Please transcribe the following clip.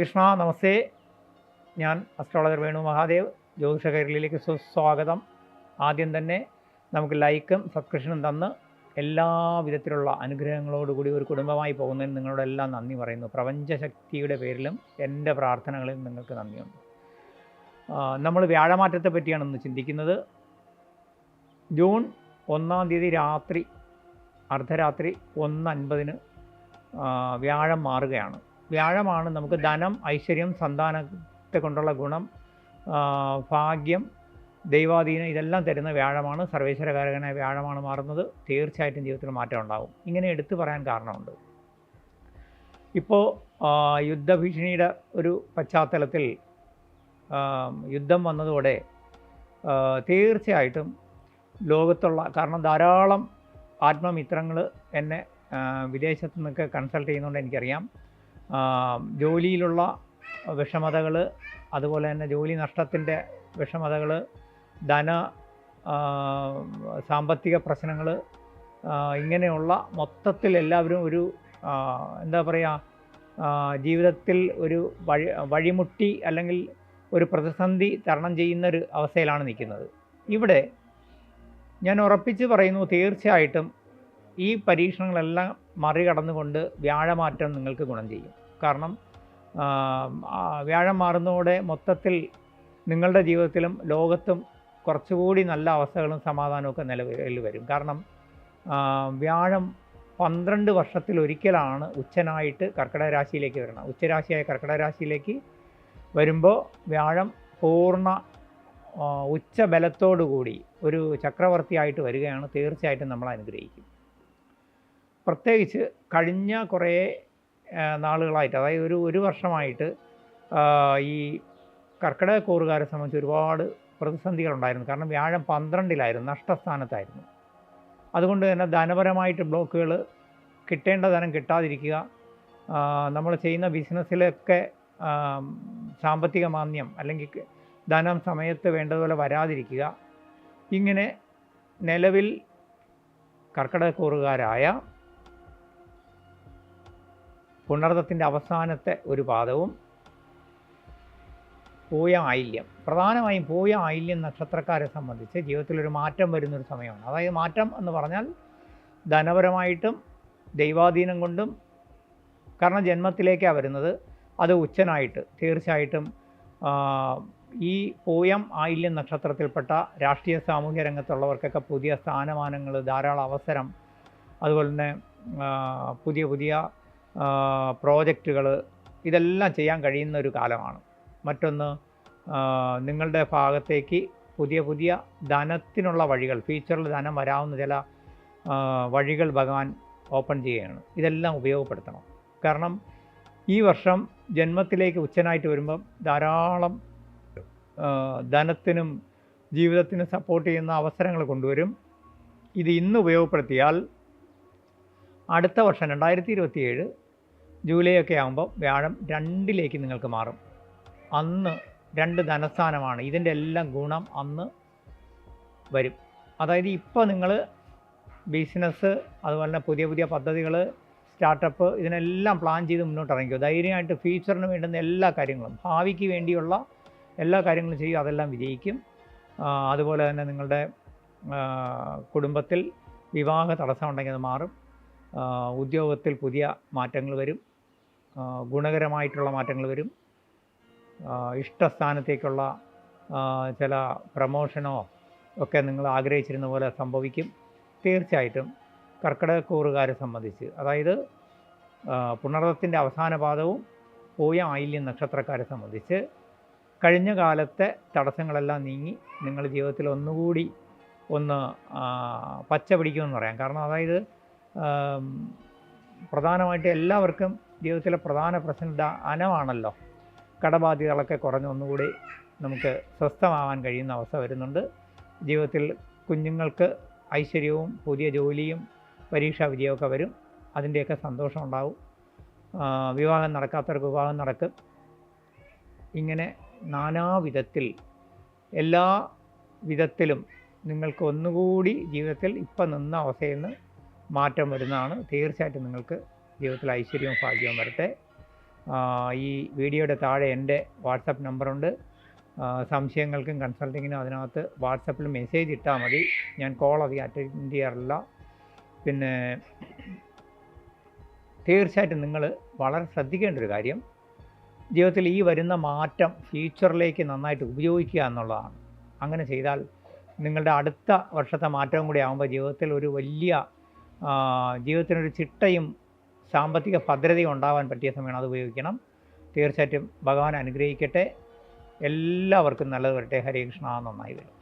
കൃഷ്ണ, നമസ്തേ. ഞാൻ അസ്ട്രോളജർ വേണു മഹാദേവ്. ജ്യോതിഷ കൈരളിയിലേക്ക് സുസ്വാഗതം. ആദ്യം തന്നെ നമുക്ക് ലൈക്കും സബ്സ്ക്രിപ്ഷനും തന്ന് എല്ലാ വിധത്തിലുള്ള അനുഗ്രഹങ്ങളോടുകൂടി ഒരു കുടുംബമായി പോകുന്നതിന് നിങ്ങളോടെല്ലാം നന്ദി പറയുന്നു. പ്രപഞ്ചശക്തിയുടെ പേരിലും എൻ്റെ പ്രാർത്ഥനകളിലും നിങ്ങൾക്ക് നന്ദിയുണ്ട്. നമ്മൾ വ്യാഴമാറ്റത്തെ പറ്റിയാണ് ഇന്ന് ചിന്തിക്കുന്നത്. ജൂൺ 1-ാം തീയതി അർദ്ധരാത്രി 1:50 വ്യാഴം മാറുകയാണ്. വ്യാഴമാണ് നമുക്ക് ധനം, ഐശ്വര്യം, സന്താനത്തെ കൊണ്ടുള്ള ഗുണം, ഭാഗ്യം, ദൈവാധീനം ഇതെല്ലാം തരുന്ന വ്യാഴമാണ്. സർവേശ്വരകാരകനായ വ്യാഴമാണ് മാറുന്നത്. തീർച്ചയായിട്ടും ജീവിതത്തിൽ മാറ്റം ഉണ്ടാകും. ഇങ്ങനെ എടുത്തു പറയാൻ കാരണമുണ്ട്. ഇപ്പോൾ യുദ്ധഭീഷണിയുടെ ഒരു പശ്ചാത്തലത്തിൽ യുദ്ധം വന്നതോടെ തീർച്ചയായിട്ടും ലോകത്തുള്ള, കാരണം ധാരാളം ആത്മമിത്രങ്ങൾ എന്നെ വിദേശത്തു നിന്നൊക്കെ കൺസൾട്ട് ചെയ്യുന്നതുകൊണ്ട് എനിക്കറിയാം, ജോലിയിലുള്ള വിഷമതകൾ, അതുപോലെ തന്നെ ജോലി നഷ്ടത്തിൻ്റെ വിഷമതകൾ, സാമ്പത്തിക പ്രശ്നങ്ങൾ, ഇങ്ങനെയുള്ള മൊത്തത്തിൽ എല്ലാവരും ഒരു എന്താ പറയുക, ജീവിതത്തിൽ ഒരു വഴിമുട്ടി അല്ലെങ്കിൽ ഒരു പ്രതിസന്ധി തരണം ചെയ്യുന്നൊരു അവസ്ഥയിലാണ് നിൽക്കുന്നത്. ഇവിടെ ഞാൻ ഉറപ്പിച്ച് പറയുന്നു, തീർച്ചയായിട്ടും ഈ പരീക്ഷണങ്ങളെല്ലാം മറികടന്നുകൊണ്ട് വ്യാഴമാറ്റം നിങ്ങൾക്ക് ഗുണം ചെയ്യും. കാരണം വ്യാഴം മാറുന്നതോടെ മൊത്തത്തിൽ നിങ്ങളുടെ ജീവിതത്തിലും ലോകത്തും കുറച്ചുകൂടി നല്ല അവസ്ഥകളും സമാധാനമൊക്കെ നിലവിൽ വരും. കാരണം വ്യാഴം 12 വർഷത്തിലൊരിക്കലാണ് ഉച്ചനായിട്ട് കർക്കിടക രാശിയിലേക്ക് വരണം. ഉച്ചരാശിയായ കർക്കിടക രാശിയിലേക്ക് വരുമ്പോൾ വ്യാഴം പൂർണ്ണ ഉച്ചബലത്തോടുകൂടി ഒരു ചക്രവർത്തിയായിട്ട് വരികയാണ്. തീർച്ചയായിട്ടും നമ്മൾ അനുഗ്രഹിക്കും. പ്രത്യേകിച്ച് കഴിഞ്ഞ കുറേ നാളുകളായിട്ട്, അതായത് ഒരു വർഷമായിട്ട് ഈ കർക്കിടക കൂറുകാരെ സംബന്ധിച്ച് ഒരുപാട് പ്രതിസന്ധികളുണ്ടായിരുന്നു. കാരണം വ്യാഴം 12-ലായിരുന്നു, നഷ്ടസ്ഥാനത്തായിരുന്നു. അതുകൊണ്ട് തന്നെ ധനപരമായിട്ട് ബ്ലോക്കുകൾ, കിട്ടേണ്ട ധനം കിട്ടാതിരിക്കുക, നമ്മൾ ചെയ്യുന്ന ബിസിനസ്സിലൊക്കെ സാമ്പത്തിക മാന്ദ്യം അല്ലെങ്കിൽ ധനം സമയത്ത് വേണ്ടതുപോലെ വരാതിരിക്കുക, ഇങ്ങനെ നിലവിൽ കർക്കിടക കൂറുകാരായ പുണർദത്തിൻ്റെ അവസാനത്തെ ഒരു പാദവും പൂയ ആയില്യം, പ്രധാനമായും പൂയ ആയില്യം നക്ഷത്രക്കാരെ സംബന്ധിച്ച് ജീവിതത്തിലൊരു മാറ്റം വരുന്നൊരു സമയമാണ്. അതായത് മാറ്റം എന്ന് പറഞ്ഞാൽ ധനപരമായിട്ടും ദൈവാധീനം കൊണ്ടും, കാരണം ജന്മത്തിലേക്കാണ് വരുന്നത്, അത് ഉച്ചനായിട്ട്. തീർച്ചയായിട്ടും ഈ പൂയം ആയില്യം നക്ഷത്രത്തിൽപ്പെട്ട രാഷ്ട്രീയ സാമൂഹ്യ രംഗത്തുള്ളവർക്കൊക്കെ പുതിയ സ്ഥാനമാനങ്ങൾ, ധാരാളം അവസരം, അതുപോലെ തന്നെ പുതിയ പ്രോജക്റ്റുകൾ, ഇതെല്ലാം ചെയ്യാൻ കഴിയുന്ന ഒരു കാലമാണ്. മറ്റൊന്ന്, നിങ്ങളുടെ ഭാഗത്തേക്ക് പുതിയ ധനത്തിനുള്ള വഴികൾ, ഫ്യൂച്ചറിൽ ധനം വരാവുന്ന ചില വഴികൾ ഭഗവാൻ ഓപ്പൺ ചെയ്യുകയാണ്. ഇതെല്ലാം ഉപയോഗപ്പെടുത്തണം. കാരണം ഈ വർഷം ജന്മത്തിലേക്ക് ഉച്ചനായിട്ട് വരുമ്പം ധാരാളം ധനത്തിനും ജീവിതത്തിനും സപ്പോർട്ട് ചെയ്യുന്ന അവസരങ്ങൾ കൊണ്ടുവരും. ഇത് ഇന്ന് ഉപയോഗപ്പെടുത്തിയാൽ അടുത്ത വർഷം 2027 ജൂലൈ ഒക്കെ ആകുമ്പോൾ വ്യാഴം 2-ലേക്ക് നിങ്ങൾക്ക് മാറും. അന്ന് 2 ധനസ്ഥാനമാണ്. ഇതിൻ്റെ എല്ലാം ഗുണം അന്ന് വരും. അതായത് ഇപ്പോൾ നിങ്ങൾ ബിസിനസ്, അതുപോലെ തന്നെ പുതിയ പദ്ധതികൾ, സ്റ്റാർട്ടപ്പ്, ഇതിനെല്ലാം പ്ലാൻ ചെയ്ത് മുന്നോട്ട് ഇറങ്ങിക്കോ. ധൈര്യമായിട്ട് ഫ്യൂച്ചറിന് വേണ്ടുന്ന എല്ലാ കാര്യങ്ങളും, ഭാവിക്ക് വേണ്ടിയുള്ള എല്ലാ കാര്യങ്ങളും ചെയ്യും. അതെല്ലാം വിജയിക്കും. അതുപോലെ തന്നെ നിങ്ങളുടെ കുടുംബത്തിൽ വിവാഹ തടസ്സം ഉണ്ടെങ്കിൽ അത് മാറും. ഉദ്യോഗത്തിൽ പുതിയ മാറ്റങ്ങൾ വരും, ഗുണകരമായിട്ടുള്ള മാറ്റങ്ങൾ വരും. ഇഷ്ടസ്ഥാനത്തേക്കുള്ള ചില പ്രമോഷനോ ഒക്കെ നിങ്ങൾ ആഗ്രഹിച്ചിരുന്ന പോലെ സംഭവിക്കും. തീർച്ചയായിട്ടും കർക്കിടക കൂറുകാരെ സംബന്ധിച്ച്, അതായത് പുണർദത്തിൻ്റെ അവസാന പാദവും പൂയ ആയില്യം നക്ഷത്രക്കാരെ സംബന്ധിച്ച് കഴിഞ്ഞ കാലത്തെ തടസ്സങ്ങളെല്ലാം നീങ്ങി നിങ്ങൾ ജീവിതത്തിൽ ഒന്നുകൂടി പച്ച പിടിക്കുമെന്ന് പറയാം. കാരണം അതായത് പ്രധാനമായിട്ട് എല്ലാവർക്കും ജീവിതത്തിലെ പ്രധാന പ്രശ്നം ധനമാണല്ലോ. കടബാധ്യതകളൊക്കെ കുറഞ്ഞ് ഒന്നുകൂടി നമുക്ക് സ്വസ്ഥമാവാൻ കഴിയുന്ന അവസ്ഥ വരുന്നുണ്ട്. ജീവിതത്തിൽ കുഞ്ഞുങ്ങൾക്ക് ഐശ്വര്യവും പുതിയ ജോലിയും പരീക്ഷാ വിജയമൊക്കെ വരും. അതിൻ്റെയൊക്കെ സന്തോഷം ഉണ്ടാവും. വിവാഹം നടക്കാത്തവർക്ക് വിവാഹം നടക്കും. ഇങ്ങനെ നാനാവിധത്തിൽ, എല്ലാ വിധത്തിലും നിങ്ങൾക്ക് ഒന്നുകൂടി ജീവിതത്തിൽ ഇപ്പം നിന്ന അവസ്ഥയിൽ നിന്ന് മാറ്റം വരുന്നതാണ്. തീർച്ചയായിട്ടും നിങ്ങൾക്ക് ജീവിതത്തിൽ ഐശ്വര്യവും ഭാഗ്യവും വരട്ടെ. ഈ വീഡിയോയുടെ താഴെ എൻ്റെ വാട്സപ്പ് നമ്പറുണ്ട്. സംശയങ്ങൾക്കും കൺസൾട്ടിങ്ങിനും അതിനകത്ത് വാട്സപ്പിൽ മെസ്സേജ് ഇട്ടാൽ മതി. ഞാൻ കോൾ അധികം അറ്റൻഡ് ചെയ്യാറില്ല. പിന്നെ തീർച്ചയായിട്ടും നിങ്ങൾ വളരെ ശ്രദ്ധിക്കേണ്ട ഒരു കാര്യം, ജീവിതത്തിൽ ഈ വരുന്ന മാറ്റം ഫ്യൂച്ചറിലേക്ക് നന്നായിട്ട് ഉപയോഗിക്കുക എന്നുള്ളതാണ്. അങ്ങനെ ചെയ്താൽ നിങ്ങളുടെ അടുത്ത വർഷത്തെ മാറ്റവും കൂടി ആകുമ്പോൾ ജീവിതത്തിൽ ഒരു വലിയ ജീവിതത്തിനൊരു ചിട്ടയും സാമ്പത്തിക ഭദ്രതയും ഉണ്ടാകാൻ പറ്റിയ സമയമാണ്. അത് ഉപയോഗിക്കണം. തീർച്ചയായിട്ടും ഭഗവാൻ അനുഗ്രഹിക്കട്ടെ. എല്ലാവർക്കും നല്ലത് വരട്ടെ. ഹരേ കൃഷ്ണ. നന്നായി വരും.